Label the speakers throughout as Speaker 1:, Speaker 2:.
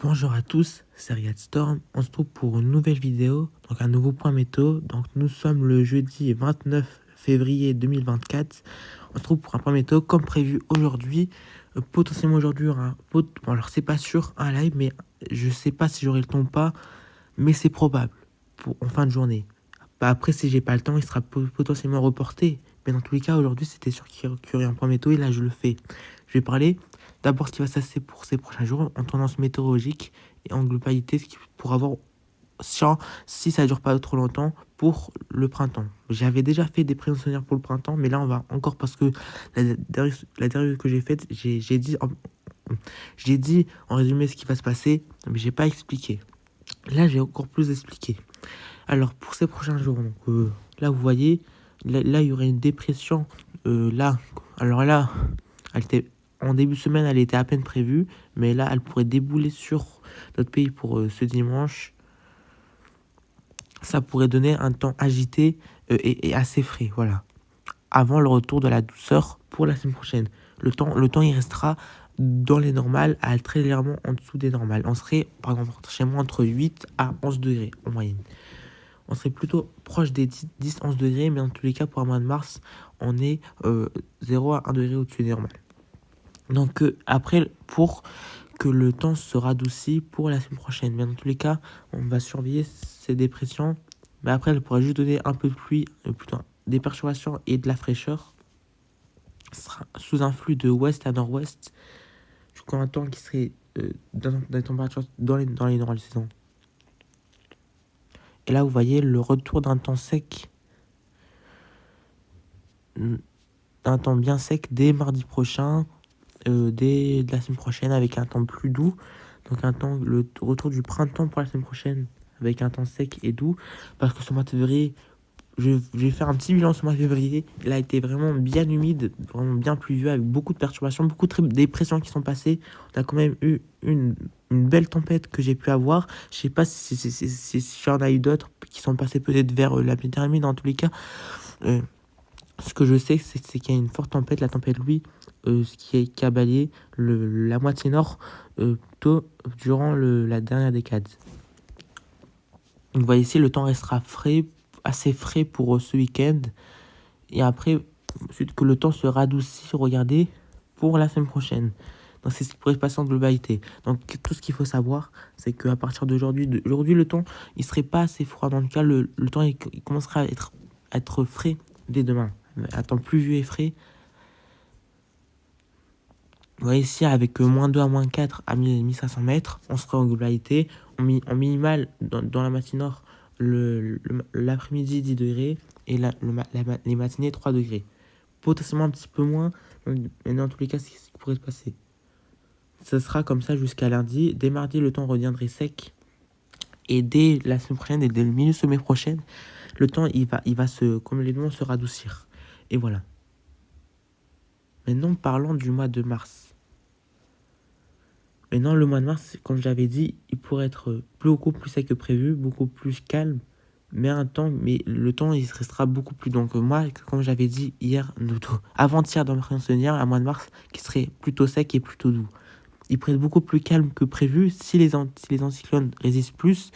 Speaker 1: Bonjour à tous, c'est Riyad Storm. On se trouve pour une nouvelle vidéo, donc un nouveau point météo. Donc nous sommes le jeudi 29 février 2024. On se trouve pour un point météo comme prévu aujourd'hui. Potentiellement aujourd'hui, il y aura bon, alors c'est pas sûr un live, mais je sais pas si j'aurai le temps ou pas, mais c'est probable en fin de journée. Bah, après, si j'ai pas le temps, il sera potentiellement reporté. Mais dans tous les cas, aujourd'hui, c'était sûr qu'il y aurait un point météo et là, je le fais. Je vais parler d'abord ce qui va se passer pour ces prochains jours en tendance météorologique et en globalité, pour avoir si ça dure pas trop longtemps pour le printemps. J'avais déjà fait des prévisions pour le printemps, mais là, on va encore parce que la dernière que j'ai faite, j'ai dit en résumé ce qui va se passer, mais j'ai pas expliqué. Là, j'ai encore plus expliqué. Alors, pour ces prochains jours, donc, là, vous voyez, là, il y aurait une dépression. Là, alors là, en début de semaine, elle était à peine prévue, mais là, elle pourrait débouler sur notre pays pour ce dimanche. Ça pourrait donner un temps agité et assez frais, voilà. Avant le retour de la douceur pour la semaine prochaine. Le temps, il restera dans les normales, à très légèrement en dessous des normales. On serait, par exemple, chez moi, entre 8 à 11 degrés en moyenne. On serait plutôt proche des 10-11 degrés, mais dans tous les cas, pour un mois de mars, on est 0 à 1 degré au-dessus des normales. Donc après, pour que le temps se radoucit pour la semaine prochaine. Mais dans tous les cas, on va surveiller ces dépressions. Mais après, elle pourrait juste donner un peu de pluie, plutôt des perturbations et de la fraîcheur. Ce sera sous un flux de ouest à nord-ouest, jusqu'à un temps qui serait dans des températures dans les normales saisons. Et là, vous voyez le retour d'un temps sec, d'un temps bien sec dès mardi prochain, dès la semaine prochaine, avec un temps plus doux. Donc le retour du printemps pour la semaine prochaine, avec un temps sec et doux. Parce que ce mois de février, je vais faire un petit bilan ce mois de février. Il a été vraiment bien humide, vraiment bien pluvieux, avec beaucoup de perturbations, beaucoup de dépressions qui sont passées. On a quand même eu une belle tempête que j'ai pu avoir. Je sais pas si j'en ai eu d'autres qui sont passées peut-être vers la Méditerranée, mais dans tous les cas, ce que je sais, c'est qu'il y a une forte tempête, la tempête Louis, qui a balayé la moitié nord tôt durant la dernière décade. Donc, vous voyez ici, le temps restera frais, assez frais pour ce week-end. Et après, ensuite que le temps se radoucit, regardez, pour la semaine prochaine. Donc c'est ce qui pourrait se passer en globalité. Donc tout ce qu'il faut savoir, c'est qu'à partir d'aujourd'hui, le temps, il serait pas assez froid. Dans le cas, le temps, il commencera à être frais dès demain. À temps pluvieux et frais. Vous voyez ici, avec moins 2 à moins 4 à 1500 mètres, on serait en globalité. En minimal, dans la matinée nord, l'après-midi 10 degrés et les matinées 3 degrés. Potentiellement un petit peu moins, mais dans tous les cas, c'est ce qui pourrait se passer. Ce sera comme ça jusqu'à lundi. Dès mardi, le temps reviendrait sec. Et dès la semaine prochaine et dès le milieu de semaine prochaine, le temps, comme l'élément, se radoucir. Et voilà. Maintenant, parlons du mois de mars. Maintenant, le mois de mars, comme je l'avais dit, il pourrait être beaucoup plus sec que prévu, beaucoup plus calme, mais le temps, il restera beaucoup plus. Donc moi, comme j'avais dit hier, avant-hier dans ma prévision hier, un mois de mars qui serait plutôt sec et plutôt doux. Il pourrait être beaucoup plus calme que prévu si les anticyclones résistent plus,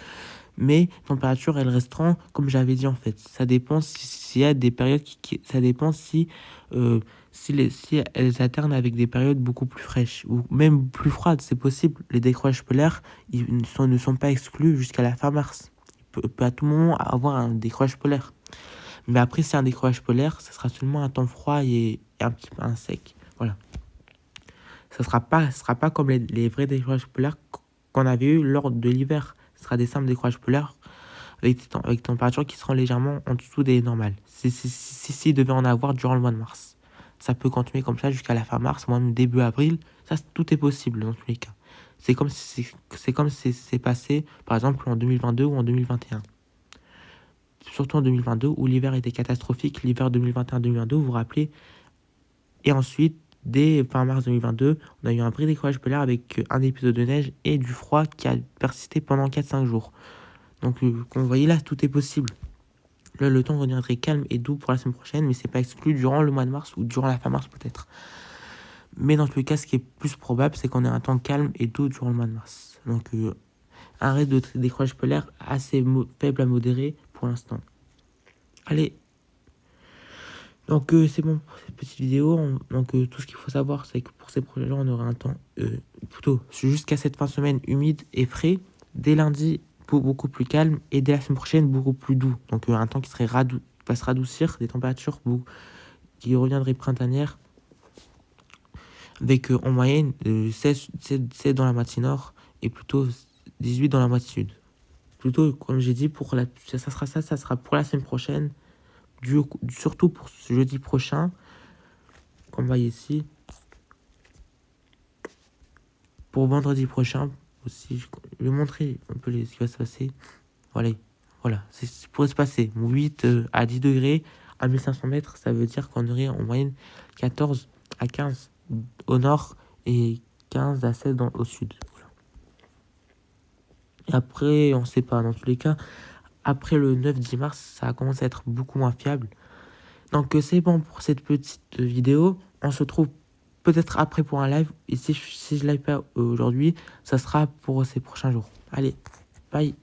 Speaker 1: mais les températures, elles resteront comme j'avais dit en fait. Ça dépend s'il y a des périodes ça dépend si elles alternent avec des périodes beaucoup plus fraîches ou même plus froides, c'est possible. Les décrochages polaires, ne sont pas exclus jusqu'à la fin mars. Il peut à tout moment avoir un décrochage polaire. Mais après, si c'est un décrochage polaire, ça sera seulement un temps froid et un petit peu un sec. Voilà. Ça sera pas comme les vrais décrochages polaires qu'on avait eu lors de l'hiver. Ce sera des simples décrochages polaires avec des températures qui seront légèrement en dessous des normales. Si devait en avoir durant le mois de mars. Ça peut continuer comme ça jusqu'à la fin mars, même début avril. Ça, tout est possible dans tous les cas. C'est comme si c'est passé, par exemple, en 2022 ou en 2021. Surtout en 2022, où l'hiver était catastrophique. L'hiver 2021-2022, vous vous rappelez. Et ensuite, dès fin mars 2022, on a eu un vrai décollage polaire avec un épisode de neige et du froid qui a persisté pendant 4-5 jours. Donc, comme vous voyez là, tout est possible. Là, le temps reviendrait calme et doux pour la semaine prochaine, mais c'est pas exclu durant le mois de mars ou durant la fin mars peut-être. Mais dans tous les cas, ce qui est plus probable, c'est qu'on ait un temps calme et doux durant le mois de mars. Donc, un risque de décrochage polaire assez faible à modéré pour l'instant. Allez, donc c'est bon pour cette petite vidéo. Donc tout ce qu'il faut savoir, c'est que pour ces projets-là, on aura un temps plutôt jusqu'à cette fin de semaine humide et frais. Dès lundi, beaucoup plus calme. Et dès la semaine prochaine, beaucoup plus doux. Donc un temps qui serait va se radoucir, des températures qui reviendraient printanières. Avec en moyenne 16 dans la moitié nord et plutôt 18 dans la moitié sud. Plutôt, comme j'ai dit, ça sera pour la semaine prochaine. Surtout pour ce jeudi prochain, comme vous voyez ici. Pour vendredi prochain aussi, je vais montrer un peu ce qui va se passer. Voilà, c'est pour se passer 8 à 10 degrés à 1500 mètres, ça veut dire qu'on aurait en moyenne 14 à 15 au nord et 15 à 16 au sud. Voilà. Et après, on ne sait pas, dans tous les cas, après le 9-10 mars, ça commence à être beaucoup moins fiable. Donc c'est bon pour cette petite vidéo. On se retrouve peut-être après pour un live. Et si je live pas aujourd'hui, ça sera pour ces prochains jours. Allez, bye.